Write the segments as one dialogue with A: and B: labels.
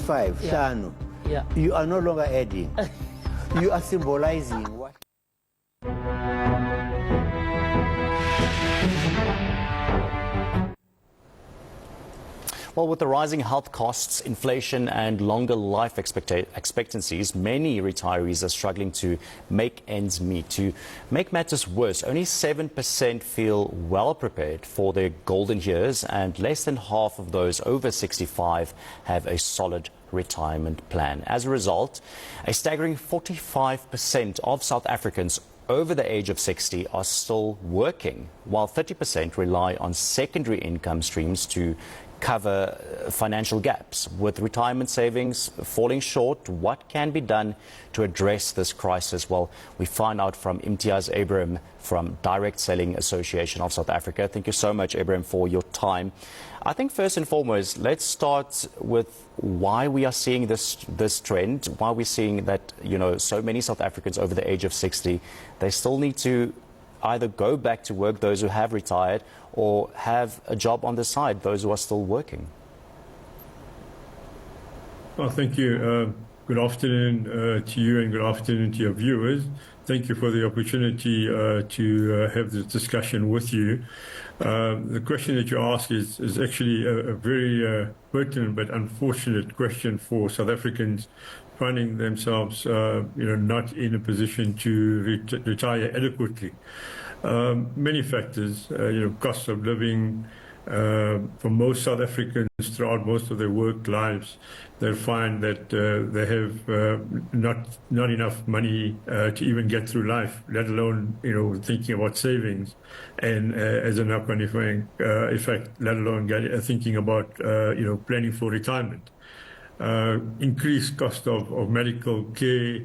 A: 5, Shano, you are no longer adding. You are symbolizing what?
B: Well, with the rising health costs, inflation and longer life expectancies, many retirees are struggling to make ends meet. To make matters worse, only 7% feel well prepared for their golden years, and less than half of those over 65 have a solid retirement plan. As a result, a staggering 45% of South Africans over the age of 60 are still working, while 30% rely on secondary income streams to cover financial gaps. With retirement savings falling short, what can be done to address this crisis? Well, we find out from Imtiaz Ebrahim from Direct Selling Association of South Africa. Thank you so much, Ebrahim, for your time. I think first and foremost, let's start with why we are seeing this trend, why we're seeing that, so many South Africans over the age of 60, they still need to either go back to work, those who have retired, or have a job on the side, those who are still working.
C: Well, thank you. Good afternoon to you and good afternoon to your viewers. Thank you for the opportunity to have this discussion with you. The question that you ask is actually a very pertinent but unfortunate question for South Africans finding themselves not in a position to retire adequately. Many factors, cost of living. For most South Africans throughout most of their work lives, they find that they have not enough money to even get through life, let alone thinking about savings, and as a knock-on effect, let alone thinking about planning for retirement. Increased cost of medical care,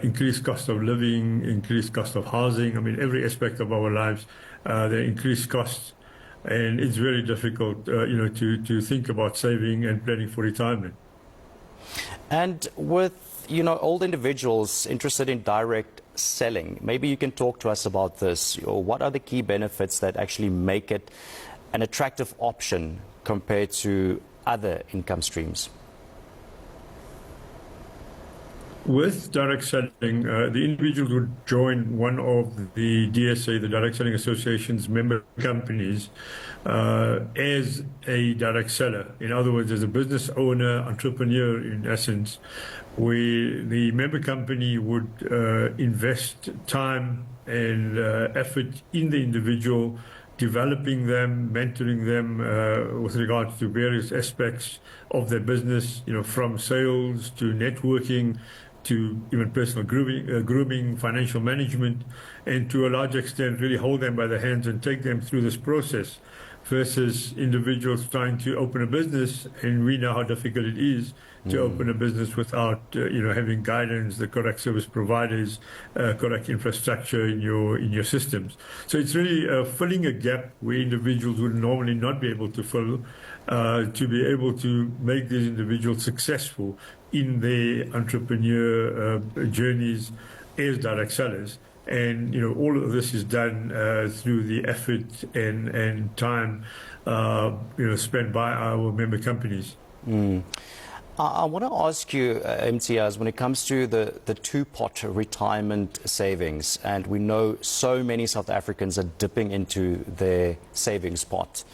C: increased cost of living, increased cost of housing. I mean, every aspect of our lives, there are increased costs. And it's very difficult, to think about saving and planning for retirement.
B: And with, old individuals interested in direct selling, maybe you can talk to us about this. What are the key benefits that actually make it an attractive option compared to other income streams?
C: With direct selling, the individual would join one of the DSA, the Direct Selling Association's member companies, as a direct seller. In other words, as a business owner, entrepreneur in essence, where the member company would invest time and effort in the individual, developing them, mentoring them with regards to various aspects of their business, from sales to networking, to even personal grooming, financial management, and to a large extent really hold them by the hands and take them through this process, versus individuals trying to open a business, and we know how difficult it is to open a business without having guidance, the correct service providers, correct infrastructure in your systems. So it's really filling a gap where individuals would normally not be able to fill, to be able to make these individuals successful in their entrepreneur journeys as direct sellers. And all of this is done through the effort and time spent by our member companies.
B: I want to ask you, Imtiaz, when it comes to the two-pot retirement savings, and we know so many South Africans are dipping into their savings pot.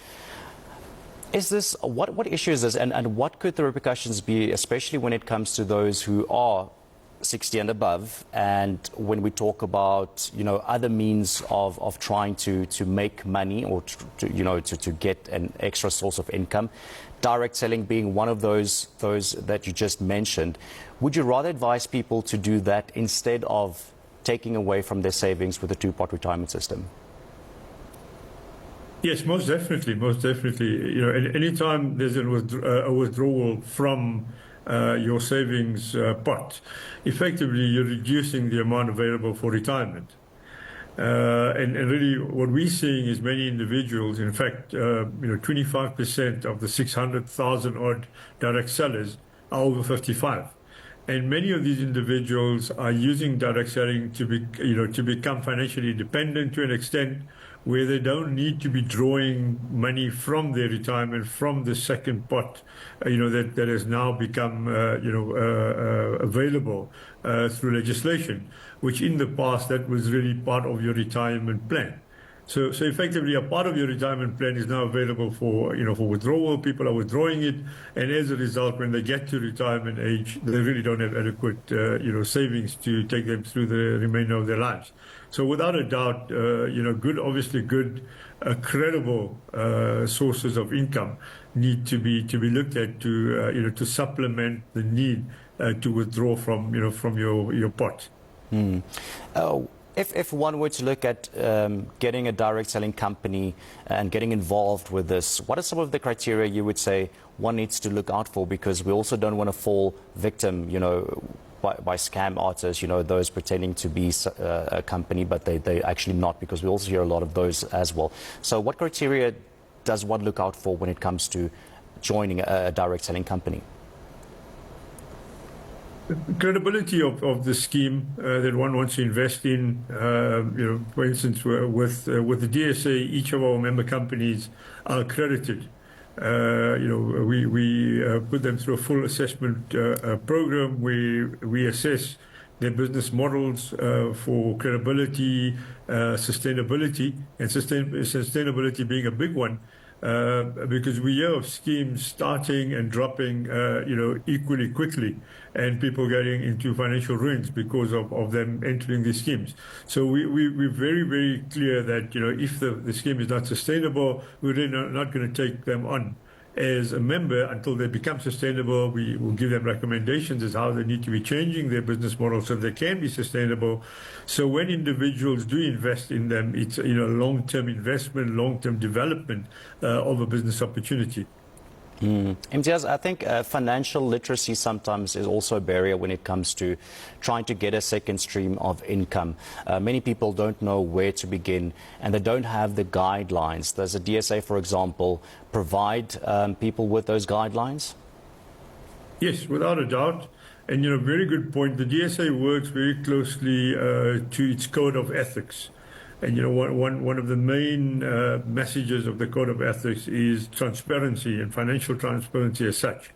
B: Is this, what issue is this, and what could the repercussions be, especially when it comes to those who are 60 and above, and when we talk about other means of trying to make money, or to get an extra source of income, direct selling being one of those that you just mentioned? Would you rather advise people to do that instead of taking away from their savings with a two-pot retirement system?
C: Yes, most definitely, most definitely. Anytime there's a withdrawal from your savings pot, effectively you're reducing the amount available for retirement. And really what we're seeing is many individuals, in fact, 25% of the 600,000 odd direct sellers are over 55. And many of these individuals are using direct selling to become financially dependent to an extent, where they don't need to be drawing money from their retirement, from the second pot, that has now become, available through legislation, which in the past, that was really part of your retirement plan. So effectively, a part of your retirement plan is now available for withdrawal. People are withdrawing it, and as a result, when they get to retirement age, they really don't have adequate, savings to take them through the remainder of their lives. So without a doubt, good, credible sources of income need to be looked at to supplement the need to withdraw from your pot.
B: If one were to look at getting a direct selling company and getting involved with this, what are some of the criteria you would say one needs to look out for? Because we also don't want to fall victim, by scam artists, those pretending to be a company, but they actually not, because we also hear a lot of those as well. So what criteria does one look out for when it comes to joining a direct selling company?
C: Credibility of the scheme that one wants to invest in. For instance, with the DSA, each of our member companies are accredited. We put them through a full assessment program where we assess their business models for credibility, sustainability, and sustainability being a big one. Because we hear of schemes starting and dropping, equally quickly, and people getting into financial ruins because of them entering these schemes. So we're very, very clear that, if the scheme is not sustainable, we're really not going to take them on as a member until they become sustainable. We will give them recommendations as how they need to be changing their business model so they can be sustainable. So when individuals do invest in them, it's long-term investment, long-term development of a business opportunity.
B: Imtiaz, I think financial literacy sometimes is also a barrier when it comes to trying to get a second stream of income. Many people don't know where to begin, and they don't have the guidelines. Does the DSA, for example, provide people with those guidelines?
C: Yes, without a doubt. And, very good point. The DSA works very closely to its code of ethics. And, one of the main messages of the Code of Ethics is transparency and financial transparency as such.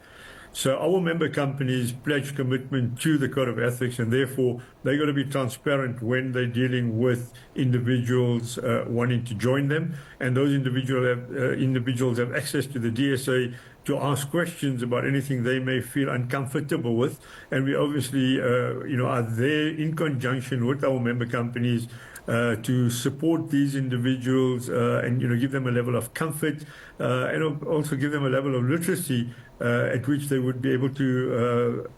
C: So our member companies pledge commitment to the Code of Ethics, and therefore they've got to be transparent when they're dealing with individuals wanting to join them. And those individuals have access to the DSA to ask questions about anything they may feel uncomfortable with. And we obviously, are there in conjunction with our member companies to support these individuals and give them a level of comfort and also give them a level of literacy at which they would be able to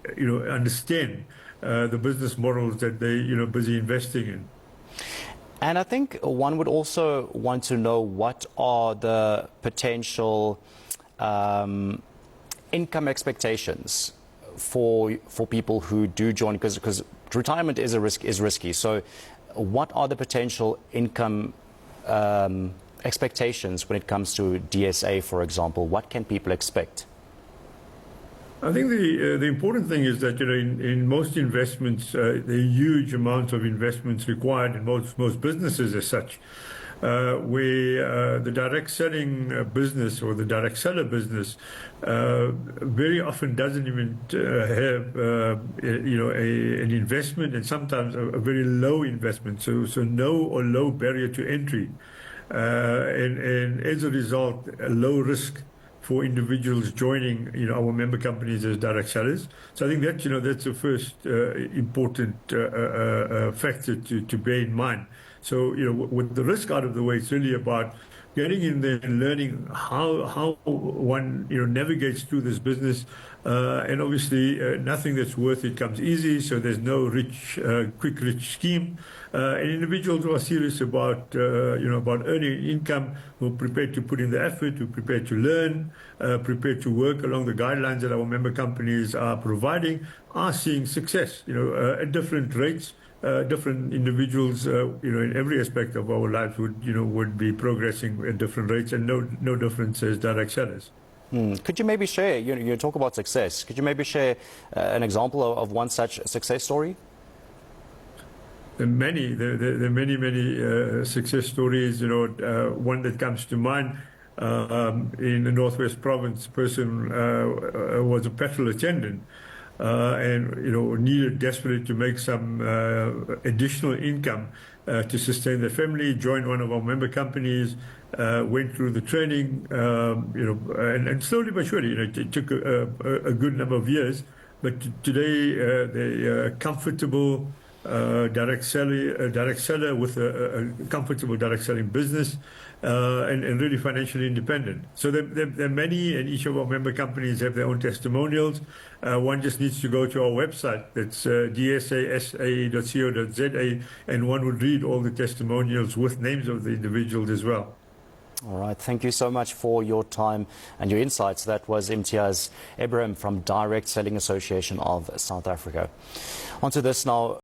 C: understand the business models that they busy investing in.
B: And I think one would also want to know what are the potential income expectations for people who do join, because retirement is risky. So what are the potential income expectations when it comes to DSA, for example? What can people expect?
C: I think the important thing is that in most investments, there are huge amounts of investments required in most businesses as such, where the direct selling business or the direct seller business very often doesn't even have an investment, and sometimes a very low investment, so no or low barrier to entry, and as a result, a low risk for individuals joining, our member companies as direct sellers. So I think that, that's the first important factor to bear in mind. So, with the risk out of the way, it's really about getting in there and learning how one, navigates through this business. And obviously, nothing that's worth it comes easy. So there's no quick rich scheme. And individuals who are serious about, about earning income, who are prepared to put in the effort, who are prepared to learn, prepared to work along the guidelines that our member companies are providing, are seeing success, at different rates. Different individuals, in every aspect of our lives would be progressing at different rates, and no difference as direct sellers.
B: Could you maybe share, you talk about success, could you maybe share an example of one such success story?
C: There are many success stories. One that comes to mind in the Northwest Province, a person was a petrol attendant and needed desperately to make some additional income to sustain their family. Joined one of our member companies, went through the training, and slowly but surely, it took a good number of years. But today, they're comfortable direct seller with a comfortable direct selling business, and really financially independent. So there are many, and each of our member companies have their own testimonials. One just needs to go to our website. That's DSASA.co.za, and one would read all the testimonials with names of the individuals as well.
B: All right. Thank you so much for your time and your insights. That was Imtiaz Ebrahim from Direct Selling Association of South Africa. On to this now.